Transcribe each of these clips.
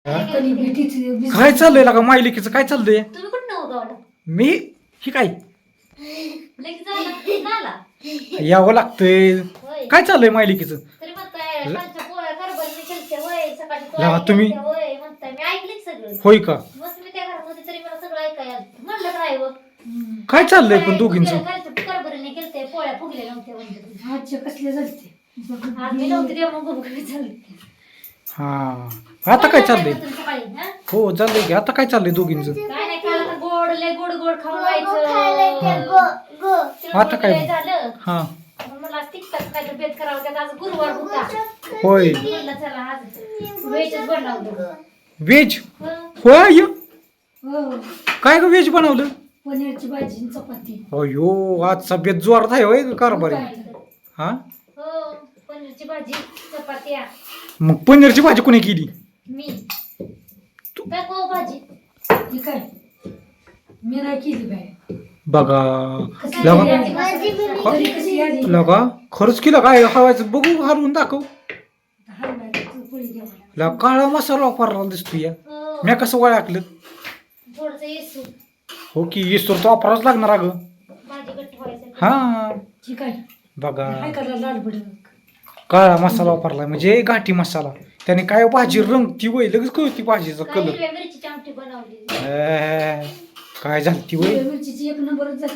काय चाललंय लागा मायलिकीचं काय चाललंय? तुम्ही कुठं नव्हतं मी ही काय लगेच आला यावं लागतंय. होय. काय चाललंय मायलिकीचं? तरी म्हणताय कालच्या पोळ्या कारभारी केलत्या होय, सकाळची लागा पोळ्या तुम्ही- केलत्या होय म्हणताय. मी ऐकले सगळं. होय का? मस्त मी त्या घरामध्ये तरी मला सगळं ऐकायला आलं. म्हणलं काय हो काय चाललंय पण दोघींचं? कालच्या कारभारीने केलते पोळ्या फुगल्या नव्हत्या म्हणजे. आजचे कसले झालते आज मी नव्हते तेव्हा मग काय झालं. हा आता काय चाललंय? सकाळी हा? हो चाललंय की आता काय चाललंय दोघींचं? काय नाही काल आता गोड लय गोड गोड खाऊन व्हायचं. आता काय? झालं हा मग मला तिखटाचं काहीतरी बेत करावं. त्यात आज गुरुवार होता. होय म्हणलं चला आज व्हेजच बनवलं. व्हेज हं. होय हो काय ग व्हेज बनवलं? पनीरची भाजी आणि चपाती अयो आजचा बेत जोरात आहे होय कारभारी. हा हो पनीरची भाजी चपात्या मग पनीरची भाजी कोणी केली? मी काय को भाजी ही काय मी नाही केली बाय बघा कशी लगा केली भाजी? तरी कशी आली लगा खरंच केलं काय हवायचं बघू घालून दाखव. हलवायची पोळी घ्यावा ला काळा मसाला वापरला दिसतो या. हो, मी कसं ओळखलं? थोडंसं येसू हो की येस्तोर तो वापरावंच लागणार अगं. भाजी घट्ट व्हायचं. हा ही काय बघा काय करला लाल भडक काळा मसाला वापरला म्हणजे गाठी मसाला. त्याने काय भाजी रंगती वय लगेच कळती भाजीचा काय कलर. हिरव्या मिरचीची आमटी बनवली. काय झालती वय? मिरचीची एक नंबरच झाली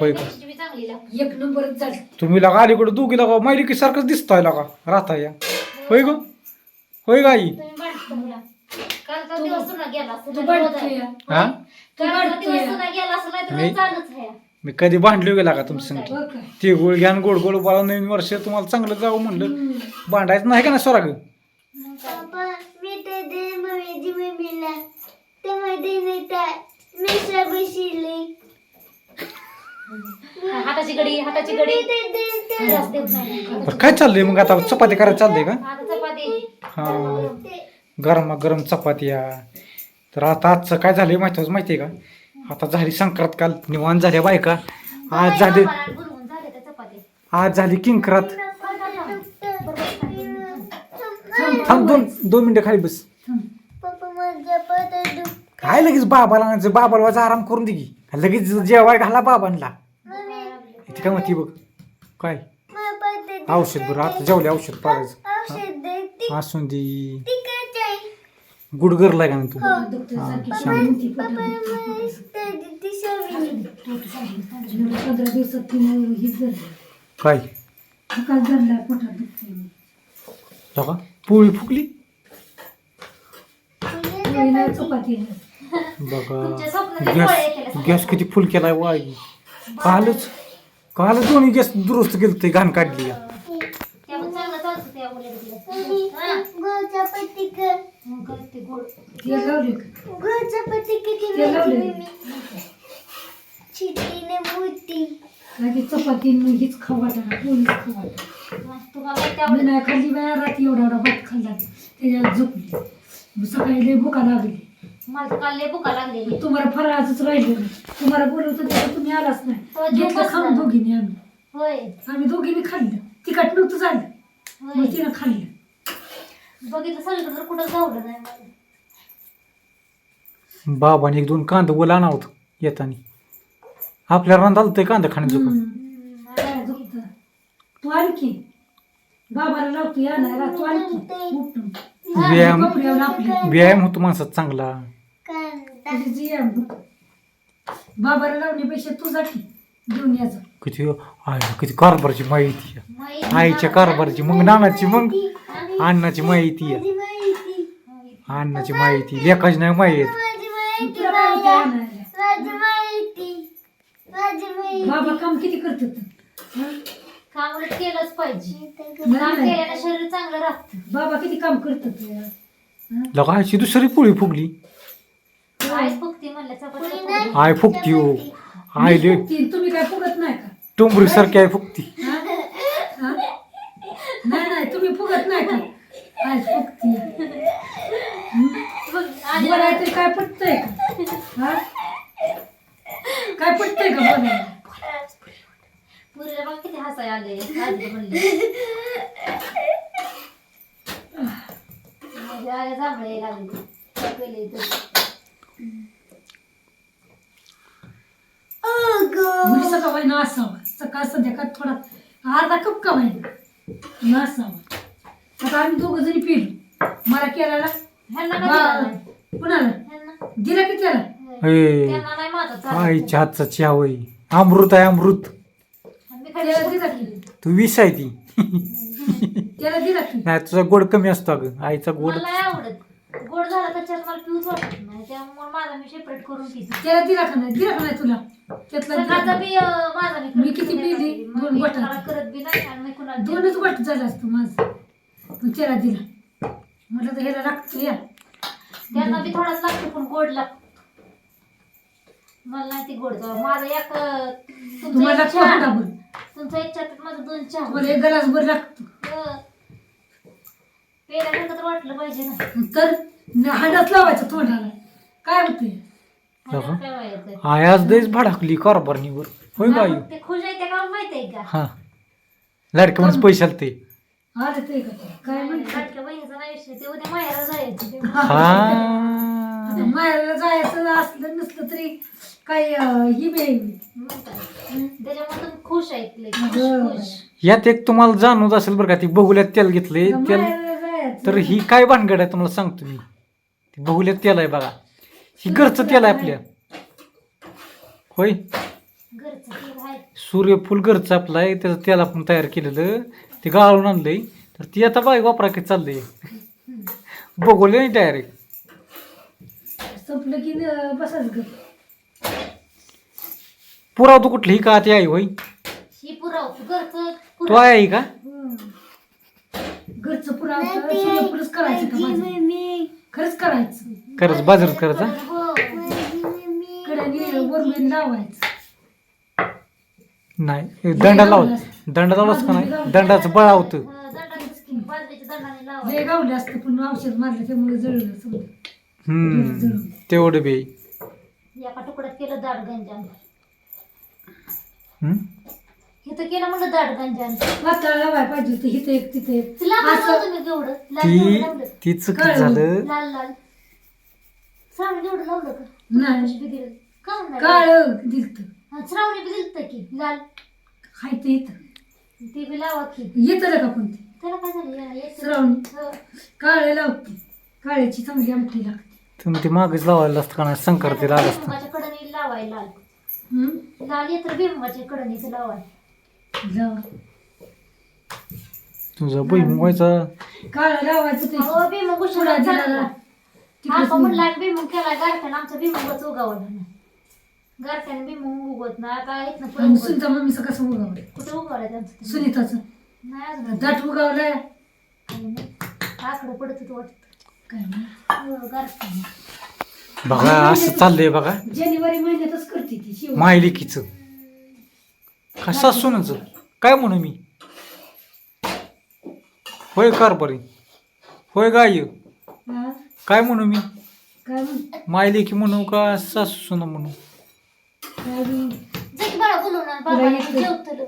होय हिरव्या का? मिरचीची बी चांगली लागते. एक नंबरच झाली तुम्ही लगा अलीकडे दोघी लगा मायलिकी सारखंच दिसताय लगा राहता या. होय ग होय गाई. तुम्ही बांधता मला. कालचा दिवस सुद्धा गेला असं तू नाही बांधतोय रोज आहे. हा कालचा दिवस सुद्धा गेला असं नाही तर मी- रोज चालूच आहे. मी कधी भांडलो गेला का तुमच्या संग? बघ काय ते गोळ घ्यान गोड गोड बाळा नवीन वर्ष तुम्हाला चांगलं जावं म्हणलं. भांडायचं नाही का ना स्वराग? मग काय? पप्पा मी ते दे मम्मीची मम्मीला ते मध्ये नाही तर मिसळ बसली हाताची गडी ते दे ते त्रास देत नाही. बरं, काय चाललंय मग आता चपाती करायला चाललंय का? आता चपाती हा गरमागरम चपात्या. तर आता आजचं काय झालंय माहितीये का? आता झाली संक्रांत काल निवांत झाल्या बायका. आज झाली आम्हाला गुरगुन झाले त्या चपाती. आज झाली किंक्रात. बरोबर. थांब दोन मिनिटं खाली बस. पप्पा माझ्या पायात दुख काय लगेच बाबाला आणायचं? बाबाला वाजा आराम करून दे की. लगेच जेवाय घाला बाबांना. इथे काय म्हणते बघ काय माझ्या पायात औषध बरं आता जेवले औषध पाडायचं औषध दे ती असून दे. तिखट आहे गुडगरलाय का नाही तू? दुखतंय हा, सारखी शांत. शांती पप्पा मला ती सवय 15 दिवसात तिने ही झाली काय सकाळ झाला पोटात दुखतंय लगा पोळी फुकली पोळी नाही चपाती नाही बघा. तुमच्या स्वप्नात पोळ्या केल्या गॅस गॅस किती फुल केलाय वाई. कालच दोन्ही गॅस दुरुस्त केलं ते घाण काढली या. त्यामुळे चांगलं चालतं त्या मुलीला. हा. गोचा पत्ती कर मग करते गोड. ते लावले का गोचा पत्ती किती ते लावले चिटीने मोठी काय की चपाती न हीच खाऊ वाटणार पोळीच खाऊ वाटणार मग तुम्हाला माहिती मी आवडेल. नाही खाल्ली बाया रात्री एवढा भात खाल्ला त्याच्यात झोपली मग सकाळी लय भुका लागली मला तर काल लय भुका लागलेली. तुम्हाला फराळाचंच राहिलं नाही तुम्हाला बोलवतो तेव्हा तुम्ही आलाच हो, नाही जेवण घेतलं खाऊन बसला. दोघींनी आम्ही होय आम्ही दोघींनी खाल्लं तिखट नव्हतं झालं होय. मग तिनं खाल्लं बघितलं सगळीकडे तर कुठं जावलं नाही मला. बाबाने 1-2 कांदा ओला आणावत येताना. आपल्या रांधाल ते कांदा खाण्याचं पण. काय झोपतं? तू आणखी बाबाला लावतो या नाही तू आणखी उठून. व्यायाम कपड्यावर आपली व्यायाम होतो माणसात चांगला. कांदा तुझी जी आहे बघ. बाबाला लावण्यापेक्षा तू जा की घेऊन यायचं किती आईला किती कारभारची माहिती आहे. माहिती आईच्या कारभारची मग नानाची मग अण्णाची माहिती आहे. माझी माहिती अण्णाची माहिती लेखाची नाही माहिती. माझी माहिती तुला काय होतं आणायला? माझी माहिती माझी माहिती बाबा काम किती करतात हं? काम उलट केलंच पाहिजे. काम नाही. केल्याने शरीर चांगलं राहतं. बाबा किती काम करतात हं? लगायची दुसरी पोळी फुगली. आईच फुगती म्हणलं चपाती. आय फुगती हो. आईले तुम्ही काय फुगत नाही का टोंबरी सारखी आय फुगती. हं? हं? नाही नाही तुम्ही फुगत नाही का काय फुगती बोलाय तरी काय पटतंय का हं? काय पटतंय का बोलायला पुरीला बघ किती हसाय आले. आजी म्हणली. माझ्या आईला जांभळे लागली काय केलंय तर. मुली सकाळ बाई असावा सकाळ संध्याकाळ थोडा अर्धा कप का बाई असावा. आता आम्ही दोघं जणी पिलो मला केला ह्यांना का दिला नाही? कुणाला ह्यांना? दिला की त्याला ए त्यांना नाही माझा चालत. आईच्या हातचा चहा होय अमृत आहे अमृत. आणि मी त्याला खाली दिला की तू विष आहे ती. त्याला दिला की नाही तुझा गोड कमी असतो अगं आईचा गोड. मला नाही आवडत गोड झाला तर चहा मला पिऊच वाटत नाही त्यामुळे माझा मी सेपरेट करून पिते. त्याला दिला का नाही तुला त्यातला दिला सकाळचा का? बी माझा मी किती पिली? मग 2 मी बटाटे. मला करत बी नाही आणि मी कुणाला देत 2च वाट झालं असतं माझं पण त्याला दिला म्हटलं तर ह्याला लागतो या त्यांना बी थोडाच लागतो पण गोड लागतो. मला नाही ती गोड जावं माझा एक तुम्हाला तुमचा एक चहा कोणता तुमचा एक चहा माझं 2 चहा तुम्हाला 1 ग्लास भर लागतो पेल्यानंतर तर वाटलं पाहिजे ना. तर हाडाच लावायचं तोंडाला काय होते ह्याच्यात काय व्हायचं आई आज लयच भडाकली कारभारणीवर होय का आई. ते खुश आहे त्या का माहित आहे का हा लाडके म्हणजे पैसे आले ते. आलं ते का काय म्हणते लाडक्या बहिणीचा नाही विषय ते उद्या माहेरा जायचं ते हा मायाला जायचं असलं नसलं तरी काही ही बी मग काय. त्याच्यामुळे तुम्ही खुश आहेत लय. अगं. खुश यात एक तुम्हाला जाणवत असेल बरं का ती बघुल्यात तेल घेतलंय तेल. मायाला जायचं तर ही काय भानगड आहे तुम्हाला सांगतो मी. ती बघुल्यात तेल आहे बघा ही घरचं तेल आहे आपल्या होय. घरचं तेल आहे. सूर्यफूल घरचं आपलं आहे त्याचं तेल आपण तयार केलेलं ते गाळून आणलंय तर ती आता बाई वापरा की चाललंय बघवलं नाही डायरेक्ट. संपलं की बसाच ग पुराव तू कुठली का ती आई होय ही पुराव घरचं तो पुराव. आहे का. घरचं पुरावं सूर्यफूलच करायचं का माझं? खरंच करायचं खरंच बाजारात करायचा. हो. कड्याने वरून लावायचं नाही दंडा लावलास का नाही दंडाचं बळावतं. दंडाचंच की, बाजरीच्या दंडाने लावा. लय गावले असतं पण औषध मारलं त्यामुळे जळलं समजा तेवढं बी. एका तुकड्यात केलं दाट गंजान हम्म? इथं केलं म्हणलं दाट गंजान वाचायला लावायला पाहिजे होतं इथं एक तिथे एक. तिला असं तुम्ही केवढं लाल एवढं ती लावलं ती चुकीच झालं. लाल लाल श्रावणी एवढं लावलं का नाही कशी बी दिलं का नाही काळ दिलत हा, श्रावणी बी दिलं की लाल हाय ते इथं ते बी लावा की येतं का पण ते त्याला काय झालं येतं. श्रावणी हो. काळे लावते काळ्याची चांगली आमटी लागते तुम्ही ते मागेच लावायला असतं का नाही संक्रांतीला आलं असतं. भीमुगाच्या कडणी लावाय लाल हम्म लाल येतं भीमुगाच्या कडणीचं लावाय. लावा तुझा भुईमुगाचा काळं लावायचं ते हो भीमुग पुढा उशिरा दिला चालला. तिकडे आपण म्हणलं आणि भीमुग केला गारठ्यानं आमचा भीमुगच उगावला नाही. गारठ्यानं भीमुग उगवत नाही आता येत ना आणि पुढे सुनीता मम्मीचं कसं उगावलं कुठे उगवलाय त्यांचं ते? सुनीताचं नाही अजून दाट उगावलाय आकडं पडत होतं वाटत काय नाही. गारठ्यानं. बघा असं चाललंय बघा जानेवारी महिन्यातच करते ती शिव मायलिकीचं का सासूनच काय म्हणू मी होय कारभारी होय गाय हा? काय म्हणू मी काय म्हण मायलिकी म्हणू का सासून म्हणू. काय बी जा की बाळा बोलवून आण तुला बाबाला येतं. जेवतलो.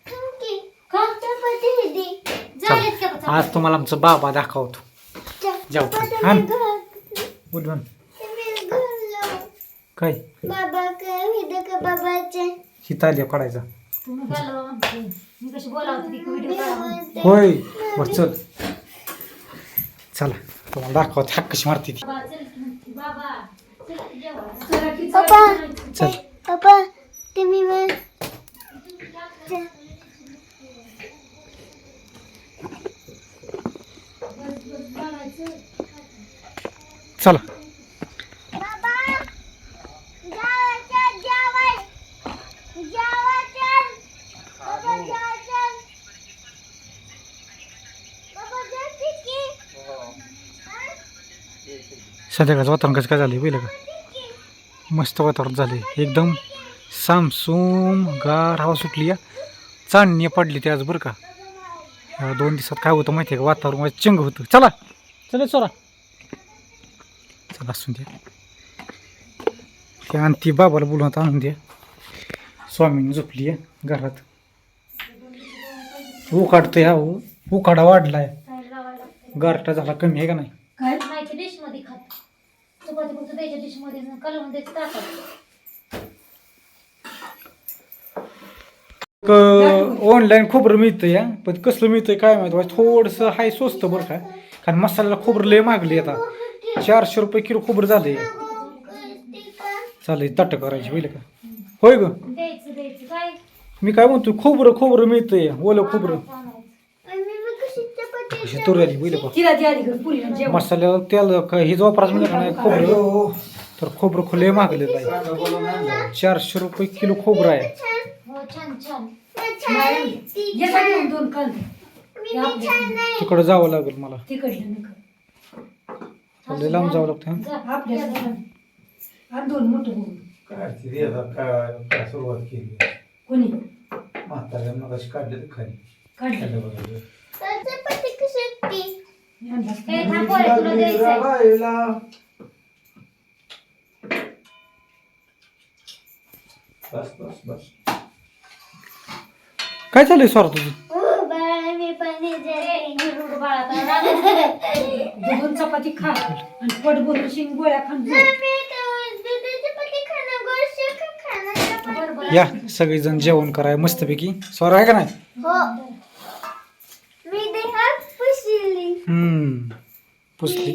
थँकी का? चपाती दे झालेत का चला, आज तुम्हाला आमचा बाबा दाखवतो जाऊ आण उठून काय बाबा काय विद का बाबाचे हिताल्या पडायचा तुम्ही गेलो म्हणते मी कशी बोलावते ती व्हिडिओ काढा म्हणते. होय बर चल चला तुम्हाला दाखवत हाक कशी मारते ती. बाबा चल की म्हणते, बाबा चल की जेवायला. चला की पप्पा चल पप्पा तुम्ही मग चला बाबा जावाच्या जावाय जावाच्या बाबा जावाच्या बाबा जाते की संध्याकाळचं वातावरण कसं काय झालं पहिलं का मस्त वातावरण झाले एकदम सामसूम गार हवा सुटली या चांदणी पडली ते आज बरं का. या 2 दिवसात काय होतं माहिती आहे का वातावरण माझं चंग होतं. चला चला चला चला असून द्या ते आणि ती बाबाला बोलून आता आणून द्या. स्वामीने झोपली आहे घरात उकाडतोय हा उकाडा वाढलाय काय लावायला लागतंय. गारठा झाला कमी आहे का नाही. काय माहिती डिश मध्ये खा चपाती फक्त द्यायच्या डिशमध्ये कालवून द्यायचं ताटात. ऑनलाईन खोबरं मिळतं या, पण कसलं मिळतंय काय माहिती. थोडंसं हाय स्वस्त बरं का, कारण मसाल्याला खोबरं लय मागली आता. 400 रुपये किलो खोबरं झालंय. चालेल ताटं करायची होईल का. होय ग, द्यायचं काय मी काय म्हणतो, खोबरं मिळतंय, ओलं खोबरं. अशी तुरी आली होईल का. तिला ती आधी कर पुरीला जेवण. मसाल्याला त्याला हे जो वापरायचं म्हणजे का नाही खोबरं, तर खोबरं खुले मागलेलं आहे. 400 रुपये किलो खोबरं आहे. हो छान छान. ये जा घेऊन 2 कांदे. तिकडं जावं लागेल मला. तिकडलं नका. लय लांब जावं लागतं हं. जा, आपल्या जा. आणि 2 मोठं बघून. काय सुरुवात केली कोणी म्हाताऱ्यांना कशी काढले तर खाली काढलं खाल्लं बघा. हे थांब पोरे, तुला द्यायचंय. बस बस बस. काय चाललंय स्वार तुझं. निरूड बाळा, आता रागात. 2 चपाती खा आणि पोट भरून शिंग गोळ्या खाऊन झोप. बरं, बरं. या सगळेजण जेवण कराय मस्तपैकी. स्वार आहे का नाही. मी देहात पुसली. पुसली.